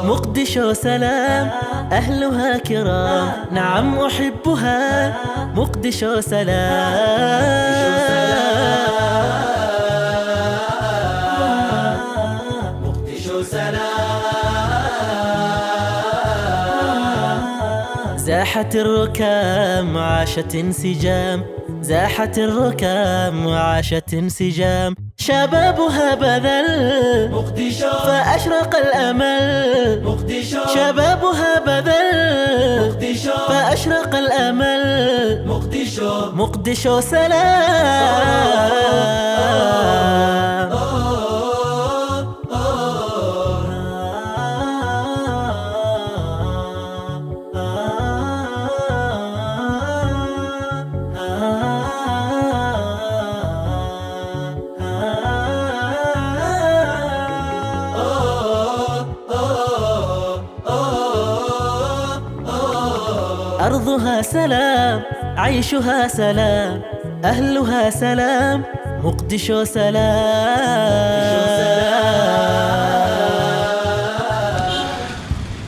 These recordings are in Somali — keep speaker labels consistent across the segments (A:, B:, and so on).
A: مقدشو سلام أهلها كرام نعم أحبها مقدشو سلام مقدشو سلام زاحت الركام عاشت انسجام زاحت الركام وعاشت انسجام شبابها بذل مقدشو فأشرق الأمل مقدشو شبابها بذل مقدشو فأشرق الأمل مقدشو مقدشو سلام أرضها سلام عيشها سلام أهلها سلام مقدشو سلام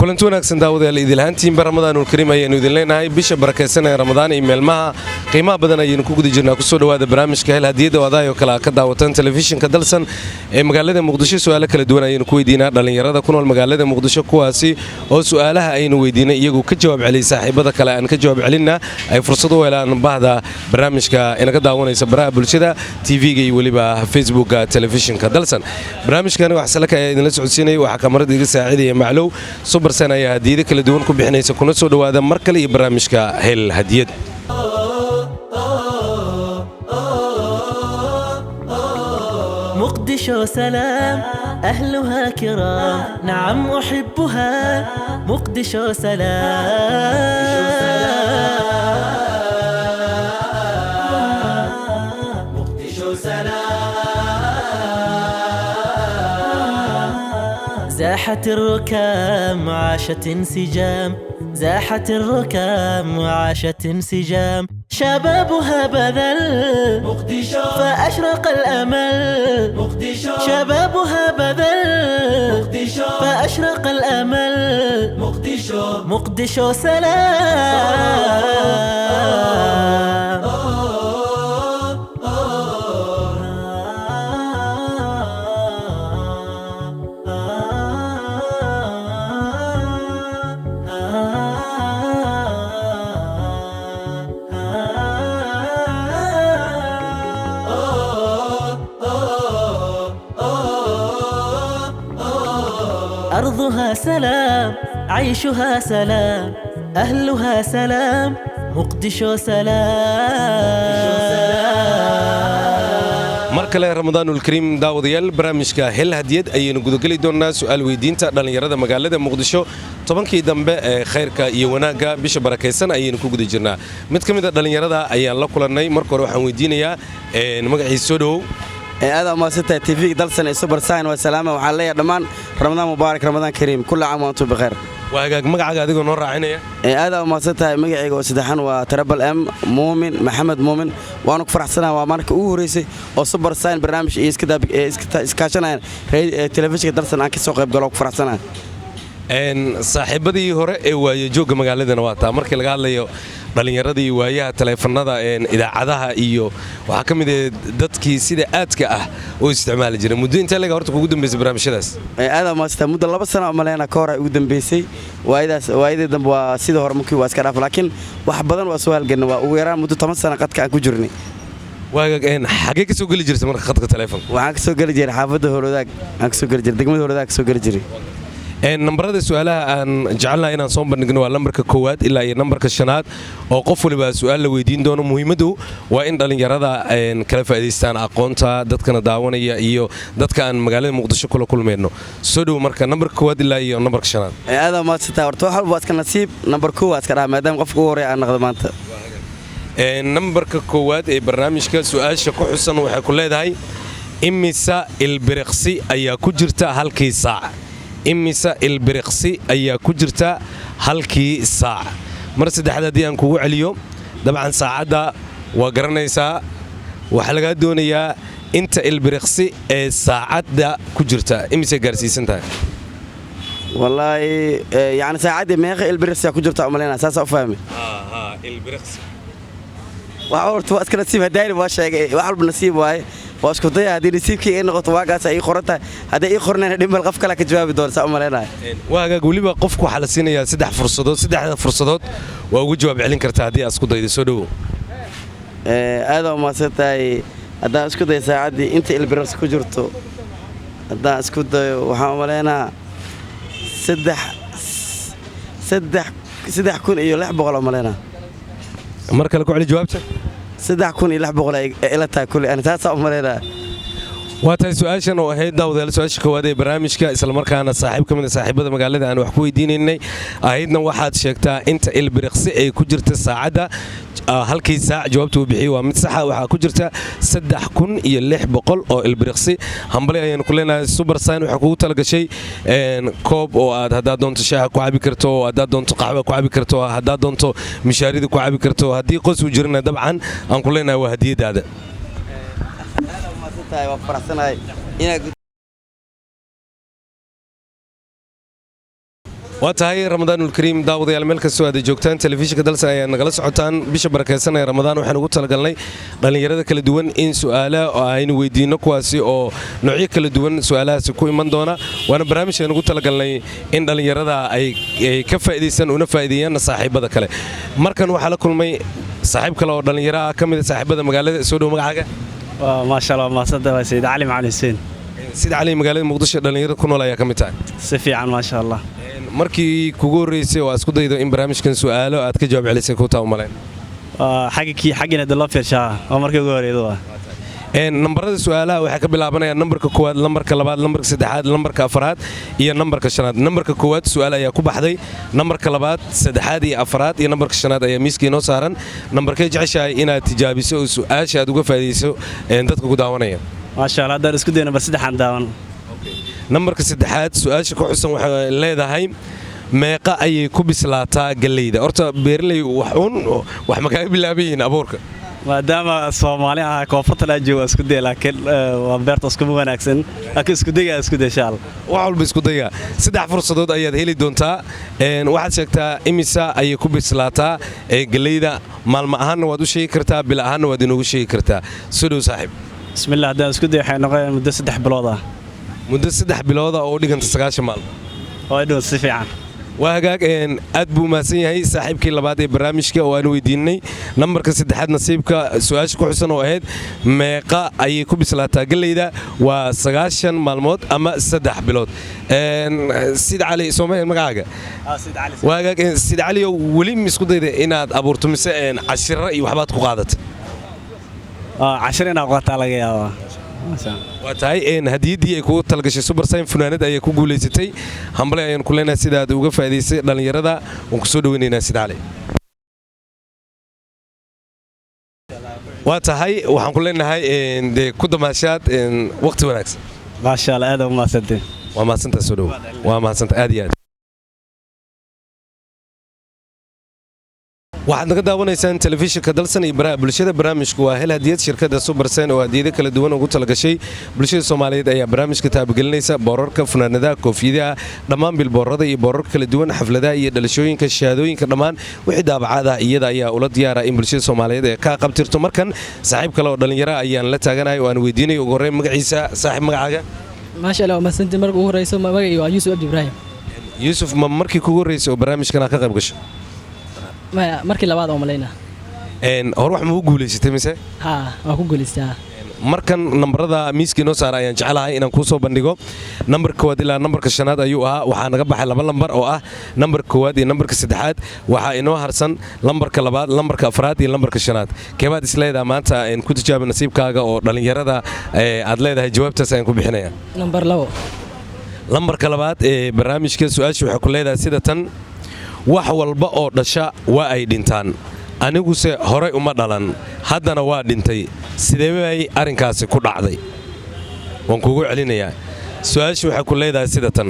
B: kulanti wanaagsan daawadayaal idilhaantiinba ramadaanul kariim ayaanu idin leenahay bisha barakaysanaya ramadaan iyo meelmaha qiimaha badan ayaynu ku guda jirnaa kusoo dhawaada barnaamijka hel hadiyadda wadaayoo kale ka daawatan telefishinka dalsan ee magaalada muqdisho su'aalo kala duwan ayaynu ku weydiinaa dhallinyarada ku nool magaalada muqdisho kuwaasi oo su'aalaha aynu weydiinay iyagu ka jawaab celiyay saaxiibada kale aan ka jawaab celinna ay fursad u helaan bahda barnaamijka inaga daawanaysa baraha bulshada TV-ga iyo weliba Facebookga telefishinka dalsan barnaamijkani wax salaka ayaa idinla socodsiinay waxa kamarada iga saacidaya macluw super ayaa hadiyada kala duwan ku bixinaysa kuna soo dhawaada mar kale iyo barnaamijka hel hadiyad
A: مقدشو سلام أهلها كرام نعم أحبها مقدشو سلام مقدشو سلام زاحت الركام وعاشت انسجام زاحت الركام وعاشت انسجام شبابها بذل مقدشو فأشرق الأمل مقدشو شبابها بذل مقدشو فأشرق الأمل مقدشو مقدشو سلام أرضها سلام عيشها سلام أهلها سلام مقدشو سلام
B: mar kale ramadaanul kariim daawadayaal barnaamijka hel hadiyad ayaynu gudagali doonaa su'aal weydiinta dhallinyarada magaalada muqdisho tobankii dambe ee khayrka iyo wanaagga bisha barakaysan ayaynu ku guda jirnaa mid ka mid a dhallinyarada ayaan la kulannay marka hore waxaan weydiinayaa magaciisa soo dhawow
C: aad ma sita TV dalsan ee super sign wa salaama waxaan leeyahay dhamaan ramadaan mubaarak ramadaan kariim kullu caam wa antum bikhair
B: waagaag magacaaga adigoo noo raacinaya
C: aad ma sita magacayga oo saddexan waa Triple M Muumin Maxamed Muumin waanu ku faraxsanahay waa markii ugu horeysay oo super sign barnaamij iskaashanayaan telefishinka dalsan aan ka soo qayb galo ku faraxsanahay
B: saaxiibadii hore ee waaye jooga magaaladana waa taa markii laga hadlayo dhalinyaradii waayaha taleefanada idaacadaha iyo waxa ka mid ah dadkii sida aadka ah oo isticmaali jiray muddo inta laga horta ugu dambeysay barnaamijyadaas
C: aad ma sita muddo 2 sano oo maleena ka hor ugu dambeysay waayada dambe waa sida hore markii waa iska dhaaf laakiin wax badan waa soo halgan waa ugu yaraan muddo 10 sano qadka aan ku jirnay
B: waagaag xagee ka soo gali jirtay marka qadka taleefanka
C: waxaan ka soo gali jiray xaafadda Horodaag aan ka soo gali jiray degmada Horodaag ka soo gali jiray
B: nambarada su'aalaha aan jecelnahay inaan soo bandhigno waa lambarka 1 ilaa iyo lambarka 5 oo qof waliba su'aal la weydiin doono muhiimadu waa in dhalinyarada kala faa'iideystaan aqoonta dadkana daawanaya iyo dadka aan magaalada Muqdisho kula kulmayno soo dhaw marka nambarka 1 ilaa iyo nambarka 5
C: aad ma sita horta wax walba iska nasiib nambarka 1 iska dhaa maadaama qofka ugu horeeya aan naqdo maanta
B: nambarka 1 ee barnaamijka su'aasha ku xusan waxay ku leedahay imisa ilbiriqsi ayaa ku jirta halkii saac imisa ilbiriqsi ayaa ku jirta halkii saac mar saddexaad haddii aan kugu celiyo dabcan saacadda waa garanaysaa waxaa lagaa doonayaa inta ilbiriqsi ee saacadda ku jirta imisay gaarsiisan tahay
C: wallaahi yani saacaddii meeqa ilbiriqsiyaa ku jirta umalaynaa saasaa u fahmi
B: ilbiriqsi
C: horta waa iska nasiib hadaani waa sheegay wax walba nasiib waaye waa isku daya haddii nasiibkii ay noqoto waagaas ay qoran tahay hadday ii qorneen dhimbal qof kale ka jawaabi doona saa u malaynaya
B: waa hagaag weliba qofku waxaa la siinayaa 3 fursadood saddexda fursadood waa ugu jawaab celin kartaa haddii aad isku daydo soo dhowow
C: aad umaasan tahay haddaan isku dayo saacaddii inta ilbiriqsi ku jirto haddaan isku dayo waxaan u malaynaa 3,600 malaynaa
B: mar kale ku celi jawaabta
C: 3,600 ila tahay kulli ani taasaa u malaynaa
B: waa tahay su-aashan oo ahayd daawadayaal su-aasha koowaad ee barnaamijka islamarkaana saaxiib ka mid a saaxiibada magaalada aan wax ku weydiinaynay ahaydna waxaad sheegtaa inta ilbiriqsi ay ku jirta saacadda halkii saac jawaabta uu bixiyey waa mid saxa waxaa ku jirta 3,600 oo ilbiriqsi hambali ayaanu ku leenahay Supersign waxaa kugu talagashay koob oo aad haddaad doonto shaaha ku cabi karto oo haddaad doonto qaxwa ku cabi karto oo haddaad doonto mishaarida ku cabi karto haddii qos uu jirana dabcan aan ku leenahay waa hadiyadaada waa tahay ramadaanul kariim daawadayaal meel kastoo aad joogtaan telefishinka dalsan ayaa nagala socotaan bisha barakeysan ee ramadaan waxaan ugu talagalnay dhalinyarada kala duwan in su'aalo aynu weydiino kuwaasi oo noocyo kala duwan su'aalahaasi ku iman doona waana barnaamij aan ugu talagalnay in dhalinyarada ay ka faa'iideysan una faa'iideeyaan saaxiibada kale markan waxaa la kulmay saaxiib kale oo dhalinyaro ah ka mid ah saaxiibada magaalada soo dhow magacaaga
D: ما شاء الله ما صدق سيد علي معلم حسين
B: سيد علي magaalada muqdisho dhalinyarada ku nool ayaa ka mid tahay
D: si fiican ma sha Allah
B: markii kugu horeysay oo isku daydo in barnaamijkan su'aalo aad ka jawaab celisay ku taa umaleyn
D: xagina dalo fiirshaa oo markii ugu horeeyay
B: nambarada su'aalaha waxay ka bilaabanayaan nambarka koowaad nambarka labaad nambarka saddexaad nambarka afaraad iyo nambarka shanaad nambarka koowaad su'aal ayaa ku baxday nambarka labaad saddexaad iyo afaraad iyo nambarka shanaad ayaa miiska inoo saaran nambarkay jeceshahay inaad tijaabiso oo su'aasha aad uga faa'iideyso dadka ku daawanaya
D: ma sha Allah hadaan isku dayno bar saddexan daawan
B: nambarka saddexaad su'aasha ku xusan waxay leedahay meeqa ayay ku bislaataa galeyda horta beerley wax ma kaga bilaabayeen abuurka
D: maadaama Soomaali ah koonfurta la joogo isku day laakiin waa beerta isku wanaagsan laakiin isku day insha Allah
B: wax walba isku daya saddex fursadood ayaad heli doontaa waxaad sheegtaa imisa ayay ku bislaataa galeyda maalmo ahaanna waad u sheegi kartaa bil ahaanna waad inoogu sheegi kartaa soo dhow saaxiib
D: bismillah hadaan isku day waxay noqonayaan muddo 3 bilood ah
B: muddo 3 bilood oo dhiganta 9 maalmo
D: oo dhow si fiican
B: waa hagaag aad buu mahadsan yahay saaxiibkii labaad ee barnaamijka oo aan weydiinay nambarka saddexaad nasiibka su'aasha ku xusan oo ahayd meeqa ayay ku bislaataa galeyda waa 9 maalmood ama 3 bilood Sid Cali Soomaaliya magacaaga
D: Sid Cali
B: waa hagaag Sid Cali weli ma isku dayday inaad abuurto mise cashiro iyo waxbaad ku qaadatay
D: cashiro inaad qaataa laga yaabaa
B: waa tahay hadiyadii ay kugu talagashay Supersign funaanad ayay ku guuleysatay hambale ayaan ku leenahay sidaad uga faa'iideysay dhalinyarada waan ku soo dhaweynaynaa Sid Cali waa tahay waxaan ku leenahay ku damaashaad waqti wanaagsan
D: ma sha Allah aad u mahadsantahay
B: waa mahadsantahay soo dhow waa mahadsantahay aad iyo aad waxaad naga daawanaysaan telefishinka dalsan iyo baraha bulshada barnaamijku waa hel hadiyad shirkadda Supersign oo hadiyado kala duwan ugu talagashay bulshada Soomaaliyeed ayaa barnaamijka taabagelinaysa boorarka funaanadaha koofiyadaha dhammaan bilboorada iyo boorarka kala duwan xafladaha iyo dhalashooyinka shahaadooyinka dhammaan wixii daabacaada iyada ayaa ula diyaara in bulshada Soomaaliyeed ay ka qabtirto markan saaxiib kale oo dhalinyaro ayaan la taaganahay oo aan weydiinay ugu horreyn magaciisa saaxiib magacaaga
E: ma sha Allah ma santi markii ugu horeyso magacayga waa Yusuf Abdi Ibrahim
B: Yusuf ma markii kugu horeysay oo barnaamijkan ka qayb gashay
E: markii labaad oo malayna
B: hor wax ma u guuleysatay mise
E: waa ku guuleystaa
B: markan nambarada miiska inoo saara ayaan jecelahay inaan kuu soo bandhigo nambarka koowaad ilaa nambarka shanaad ayuu ahaa waxaa naga baxay 2 lambar oo ah nambarka koowaad iyo nambarka saddexaad waxaa inoo harsan lambarka labaad lambarka afraad iyo lambarka shanaad keebaad isleedahay maanta ku tijaabi nasiibkaaga oo dhalinyarada aad leedahay jawaabtaas ayaan ku bixinayaa
E: nambar 2
B: lambarka labaad ee barnaamijka su'aasha waxay ku leedahay sida tan wax walba oo dhasha waa ay dhintaan aniguse horay uma dhalan haddana waa dhintay sidee bay arrinkaasi ku dhacday waan kugu celinayaa su'aasha waxay ku leedahay sida tan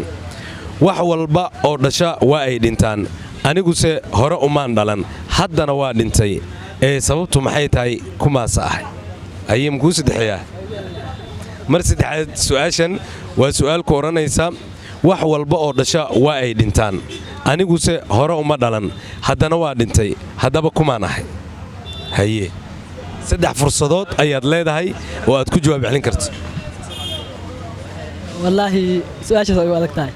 B: wax walba oo dhasha waa ay dhintaan aniguse hore umaan dhalan haddana waa dhintay sababtu maxay tahay kumaas ahay ayim ku saddexeeyaa mar saddexaad su'aashan waa su'aal ku oranaysa wax walba oo dhasha waa ay dhintaan aniguse hore uma dhalan haddana waa dhintay haddaba kumaan ahay haye 3 fursadood ayaad leedahay oo aad ku jawaab celin karto
E: wallaahi su'aashaas way adag tahay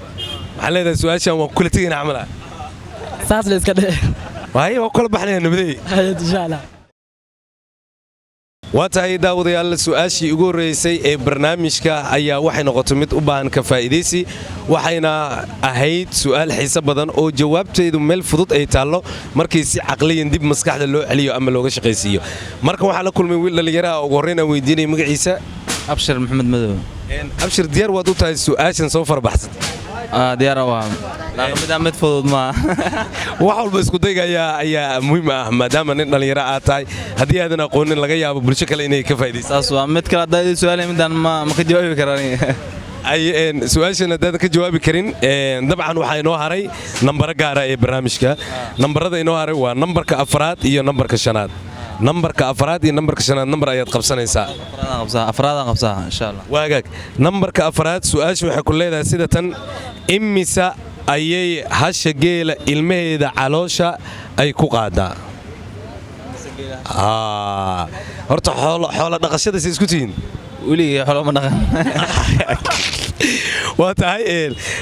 B: waxaan leedahay su'aashan waan kula tegayna camala
E: saas la iska dheh
B: waaye waa kula baxnaya nabadey
E: insha Allah
B: waa tahay daawadayaal su'aashii ugu horeysay ee barnaamijka ayaa waxay noqotay mid u baahan ka faa'iideysi waxayna ahayd su'aal xiiso badan oo jawaabteedu meel fudud ay taallo markii si caqliyan dib maskaxda loo celiyo ama looga shaqaysiiyo marka waxaa la kulmay wiil dhalinyaro ah ugu horreyn aan weydiinay magaciisa
F: abshir maxamed madow
B: abshir diyaar waad u tahay su'aashan soo farbaxsatay
F: diyaar waa mid fudud ma
B: wax walba isku dayga ayaa muhiim ah maadaama nin dhalinyaro aad tahay haddii aadan aqoonin laga yaabo bulsho kale inay ka faa'iideyso
F: saas waa mid kale hadda su'aal midaan ma ka jawaabi karaan
B: su'aashan haddaadan ka jawaabi karin dabcan waxaa inoo haray nambaro gaara ee barnaamijka nambarada inoo haray waa nambarka 4 iyo nambarka 5 nambarka 4 iyo nambarka 5 nambar ayaad qabsanaysaa
F: afraadaan qabsaa insha Allah
B: waagaag nambarka 4 su'aashu waxay ku leedahay sida tan imisa ayay hasha geela ilmaheeda caloosha ay ku qaadaa horta xoolo dhaqashada si isku tihiin
F: weligii xoolo ma dhaqan
B: waa tahay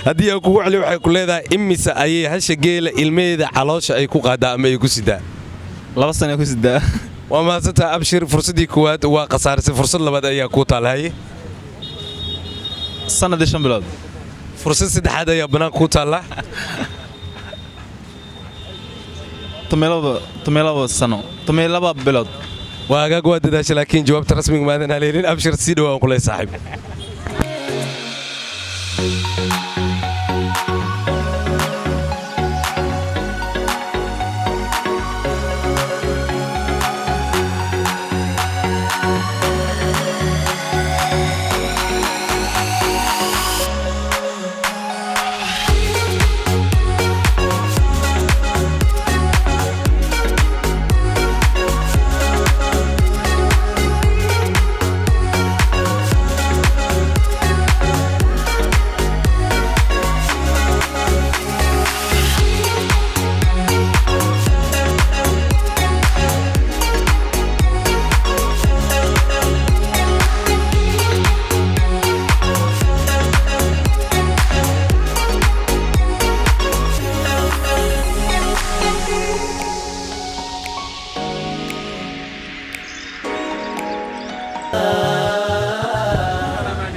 B: haddii aan kugu celiyo waxay ku leedahay imisa ayay hasha geela ilmaheeda caloosha ay ku qaadaa ama ay ku sidaa
F: 2 sano ku sidaa
B: waa mahadsantahay abshir fursaddii koowaad waa khasaarisay fursad labaad ayaa kuu taalahay
F: sanadii 5 bilood
B: fursad saddexaad ayaa banaanka ku taalla
F: tomelaba bilood
B: waa agaag waa dadaasha laakiin jawaabta rasmiga maadan haleelin abshir sii dhawaan kuley saaxiib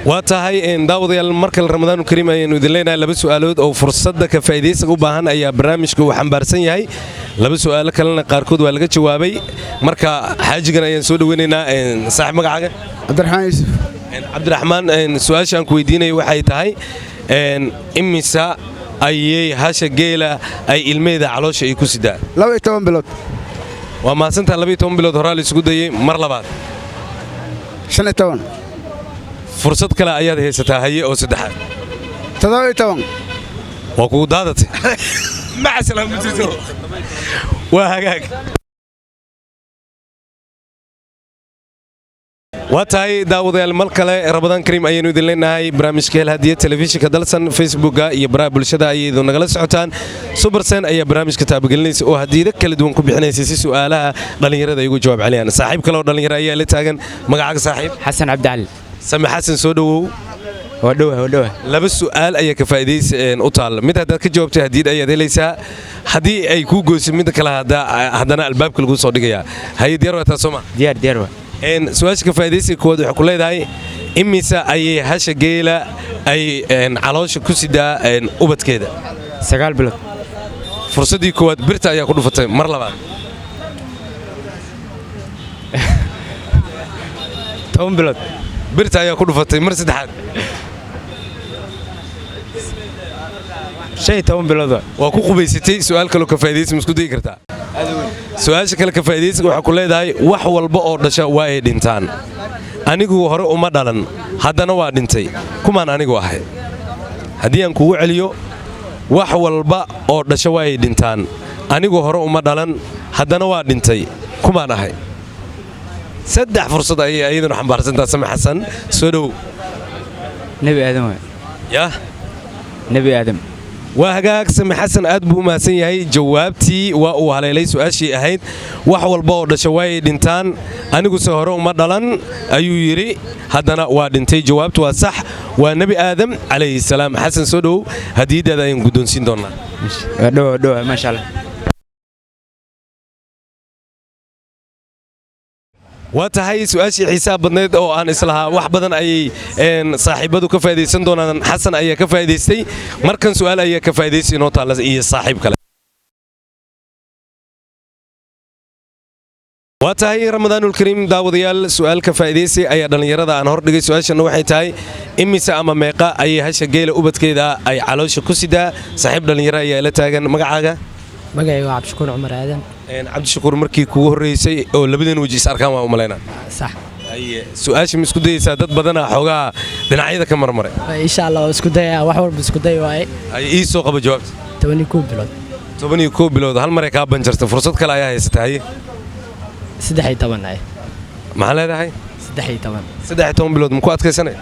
B: waa tahay daawadayaal markale ramadaanu kariim ayaanu idin leenahay 2 su'aalood oo fursadda ka faa'iideysiga u baahan ayaa barnaamijku uu xambaarsan yahay 2 su'aalo kalena qaarkood waa laga jawaabay marka xaajigan ayaan soo dhaweynaynaa saaxiib magacaaga
G: cabdiraxmaan yuusuf
B: cabdiraxmaan su'aashaan ku weydiinay waxay tahay imisa ayay hasha geela ay ilmaheeda caloosha ay ku sidaa
G: 12 bilood
B: waa mahadsantahay 12 bilood horaa la isugu dayay mar labaad
G: 15
B: fursad kale ayaad haysataa haye oo saddexaad
G: 17
B: waa kugu daadatay waa hagaag waa tahay daawadayaal mar kale ramadaan kariim ayaynu idin leenahay barnaamijka hel hadiya telefishinka dalsan facebooka iyo baraha bulshada ayaydu nagala socotaan subarsen ayaa barnaamijka taabagelinaysa oo hadiida kala duwan ku bixinaysa si su'aalaha dhallinyarada ay ugu jawaab celiyaan saaxiib kale oo dhallinyaro ayaa la taagan magacaaga saaxiib
H: xasan cabdicali
B: sami xasan soo dhawow
H: waa dhowa
B: 2 su'aal ayaa ka faa'iideysa u taal mid haddaad ka jawaabtay hadiid ayaad helaysaa haddii ay kuu goosin mid kale haddana albaabka lagu soo dhigayaa haye diyaar waa taa sooma
H: diyaar waa
B: su'aasha ka faa'iideysiga koowaad waxay ku leedahay imisa ayay hasha geela ay caloosha ku sidaa ubadkeeda
H: 9 bilood
B: fursaddii koowaad birta ayaa ku dhufatay mar labaad
H: 10 bilood
B: birta ayaa ku dhufatay mar saddexaad
H: 15 bilood
B: waa ku qubaysatay su'aal kale oo ka faa'iideysi ma isku dayi kartaa su'aasha kale ka faa'iideysiga waxaa ku leedahay wax walba oo dhasha waa ay dhintaan anigu hore uma dhalan haddana waa dhintay kumaan anigu ahay haddii aan kugu celiyo wax walba oo dhasho waa ay dhintaan anigu hore uma dhalan haddana waa dhintay kumaan ahay saddex fursad ayay ayaduna xambaarsantaa Sami Xasan soo dhow
H: nebi aadam waay
B: yaa
H: nebi aadam
B: waa hagaag Sami Xasan aad buu u mahadsan yahay jawaabtii waa uu haleelay su'aashii ahayd wax walba oo dhasho waa ay dhintaan anigu se hore uma dhalan ayuu yidhi haddana waa dhintay jawaabtu waa sax waa nebi aadam calayhi salaam xasan soo dhow hadiidaada ayaan guddoonsiin doonaa
H: dhow maasha allah
B: waa tahay su'aashii xiisaha badneed oo aan islahaa wax badan ayay saaxiibadu ka faa'iidaysan doonaan xasan ayaa ka faa'iidaystay markan su'aal ayaa ka faa'iidaysay inoo taala iyo saaxiib kale waa tahay ramadaanul kariim daawadayaal su'aal ka faa'iidaysay ayaa dhallinyarada aan hor dhigay su'aashana waxay tahay imise ama meeqa ayay hasha geela ubadkeeda ay caloosha ku sidaa saaxiib dhallinyaro ayaa la taagan magacaaga
E: magacayga waa cabdishakuur cumar aadan
B: cabdishakuur markii kugu horreysay oo labadeen weji is arkaan waa u malaynaa
E: sax
B: su'aasha ma isku dayaysaa dad badanaa xoogaa dhinacyada ka marmaray
E: insha allah waa isku daya wax walba isku day waaye
B: ay ii soo qaba jawaabta
E: 12
B: bilood hal maray kaa banjartay fursad kale ayaa haysata haye
E: 13
B: maxaa leedahay
E: 13
B: bilood ma ku adkaysanay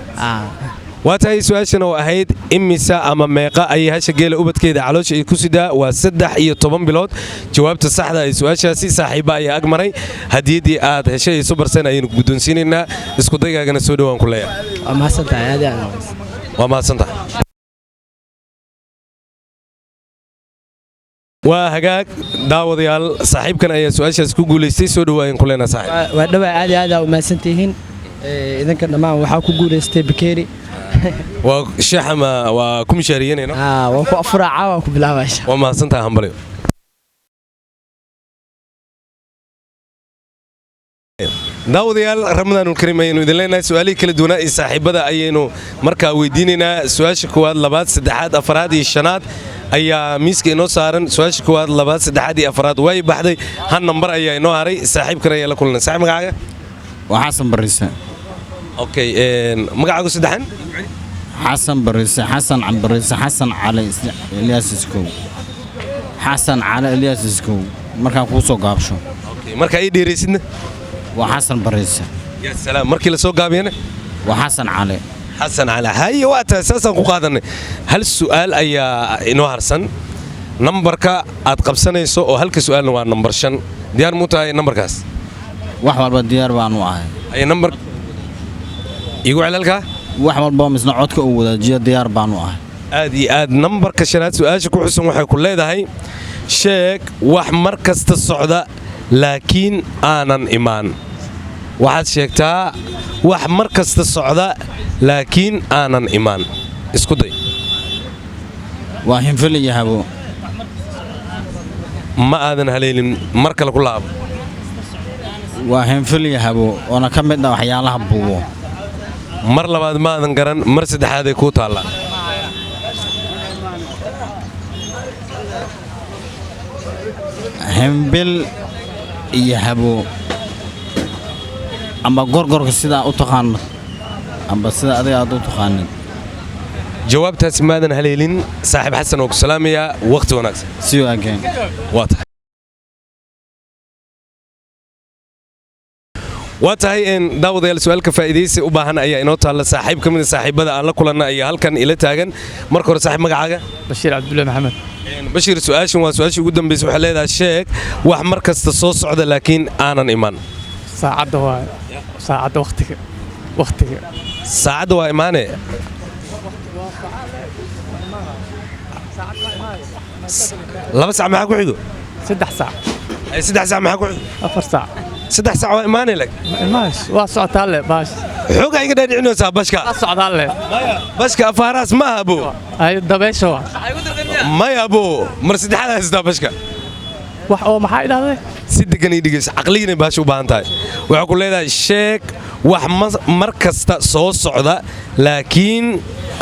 B: waa tahay su'aashana oo ahayd imisa ama meeqa ayay hasha geela ubadkeeda caloosha ay ku sidaa waa 13 bilood jawaabta saxda ay su'aashaasi saaxiiba ayaa ag maray hadiyaddii aad heshay Supersen ayaynu guddoonsiinaynaa isku daygaagana soo dhawaan ku leeyahay waa mahadsantahay waa hagaag daawadayaal saaxiibkan ayaa su'aashaas ku guulaystay soo dhawaayeen ku leenaa saaxiib
E: waa dhawaa aad u mahadsantihiin idinka dhammaan waxaa ku guulaystay bakeeri
B: waa shaxama waa ku mishaariyanayno
E: waa ku afraaca waa ku bilaabaysa
B: waa mahadsantahay hambaliyo daawadayaal ramadaanul kariim ayaynu idin leenahay su'aalihii kala duwanaa iyo saaxiibada ayaynu markaa weydiinaynaa su'aasha koowaad labaad saddexaad afaraad iyo shanaad ayaa miiska inoo saaran su'aasha koowaad labaad saddexaad iyo afaraad way baxday hal nambar ayaa inoo haray saaxiibkan ayaa la kulanay saaxiib magacaaga
I: waa xasan bariise
B: okay magacaagu saddexan
I: xasan bariise xasan bariise xasan cali Ilyas iskow xasan cali Ilyas iskow markaan kuu soo gaabsho
B: okay marka ay dheeraysidna
I: waa xasan bariise
B: ya salaam markii la soo gaabiyana
I: waa xasan cali
B: haye waa tahay saasaan ku qaadanay hal su'aal ayaa inoo harsan nambarka aad qabsanayso oo halka su'aalna waa nambar 5 diyaar mu tahay nambarkaas
I: wax walba diyaar baan u ahay
B: ay nambar igu celalka
I: wax walba misna codka uu wadaajiyo diyaar baan u ahay
B: aad iyo aad nambarka shanaad su'aasha ku xusan waxay ku leedahay sheeg wax mar kasta socda laakiin aanan imaan waxaad sheegtaa wax mar kasta socda laakiin aanan imaan isku day
I: waa hinfil iyo habo
B: ma aadan haleelin mar kale ku laabo
I: waa hinfil iyo habo oona ka mid ah waxyaalaha buubo
B: mar labaad ma aadan garan mar saddexaad ay kuu taallaa
I: himbil iyo habo amba gorgorka sidaa u taqaano amba sida adiga aad u taqaanin
B: jawaabtaasi maadan haleelin saaxiib xasan oo ku salaamaya waqti wanaagsan
I: see you again
B: waa tahay daawadayaal su'aalka faa'iidaysi u baahan ayaa inoo taalla saaxiib ka mid ah saaxiibada aan la kulanna ayaa halkan ila taagan marka hore saaxiib magacaaga
E: bashiir cabdullaahi maxamed
B: bashiir su'aashan waa su'aashii ugu dambaysay waxay leedahay sheeg wax mar kasta soo socda laakiin aanan iman
E: saacadda waa saacadda waqtiga
B: saacadda waa imaane laba saac maxaa ku xigo
E: 3 saac
B: 3 saac maxaa ku xigo
E: 4 saac
B: 3 saac waa imaane lag
E: maash waa socotaa le baash
B: xoogaa iga dhaadhicinaysaa bashka
E: waa socdaa le
B: bashka afaaraas ma aha abo
E: ay dabeesho
B: maya abo mar saddexaad haystaa bashka
E: wax oo maxaa idhaahday
B: si degan ii dhigaysa caqligiina baasha u baahan tahay waxaa ku leedahay sheeg wax mar kasta soo socda laakiin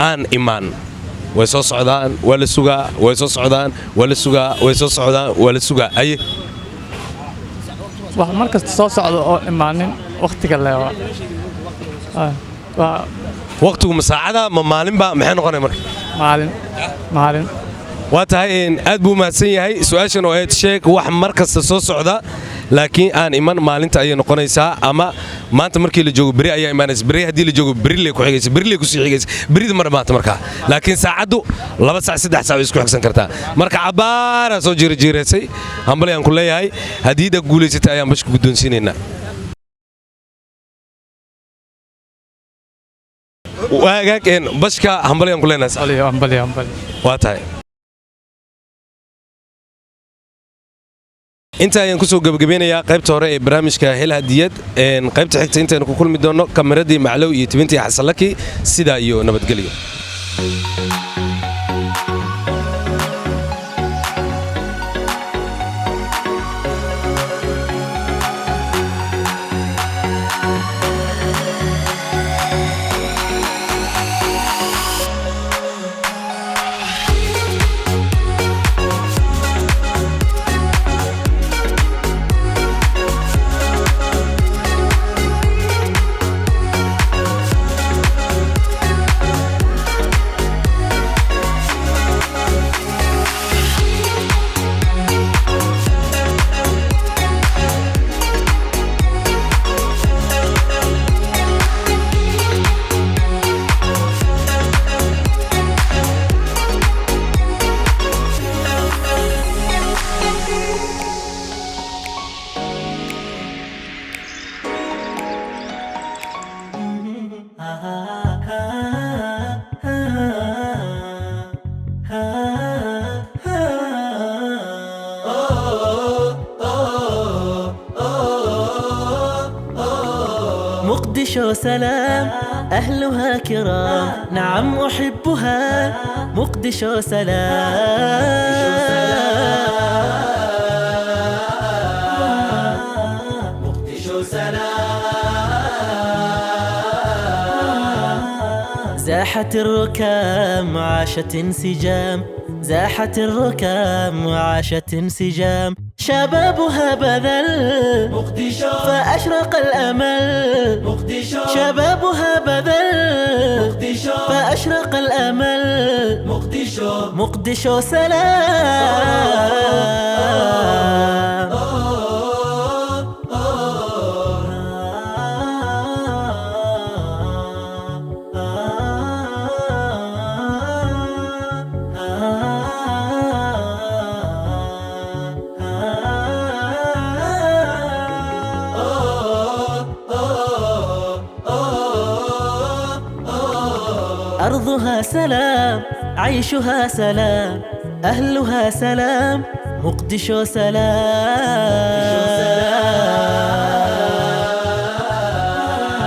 B: aan imaan way soo socdaan waa la sugaa way soo socdaan waa la sugaa way soo socdaan waa la sugaa aye
E: wax mar kasta soo socda oo imaanin waqtiga leewa
B: waqtigu ma saacada ma maalinba maxay noqonaya marka
E: maalin
B: waa tahay aad buu mahadsan yahay su'aashan oo aad sheeg wax mar kasta soo socda laakiin aan iman maalinta ay noqonaysaa ama maanta markii la joogo bari ayaa imaanaysa bari hadii la joogo bari le ku xigaysa bari le ku sii xigaysa bari mar maanta markaa laakiin saacadu 2 saac 3 saac isku xigsan kartaa marka cabaara soo jireysay hambal ayaan ku leeyahay hadiida guuleysatay ayaan bash ku guddoonsiinaynaa waagaag bashka hambal ayaan ku leenahay
E: hambali
B: waa tahay inta ayaan ku soo gabagabeynayaa qaybta hore ee barnaamijka hel hadiyad qaybta xigta intaanu ku kulmi doono kameradii maclow iyo tibintii xasanlaki sida iyo nabadgelyo
A: مقدشو سلام أهلها كرام نعم أحبها مقدشو سلام مقدشو سلام زاحت الركام عاشت انسجام زاحت الركام وعاشت انسجام شبابها بذل مقدشو فأشرق الأمل مقدشو شبابها بذل مقدشو فأشرق الأمل مقدشو مقدشو سلام أرضها سلام عيشها سلام أهلها سلام مقدشو سلام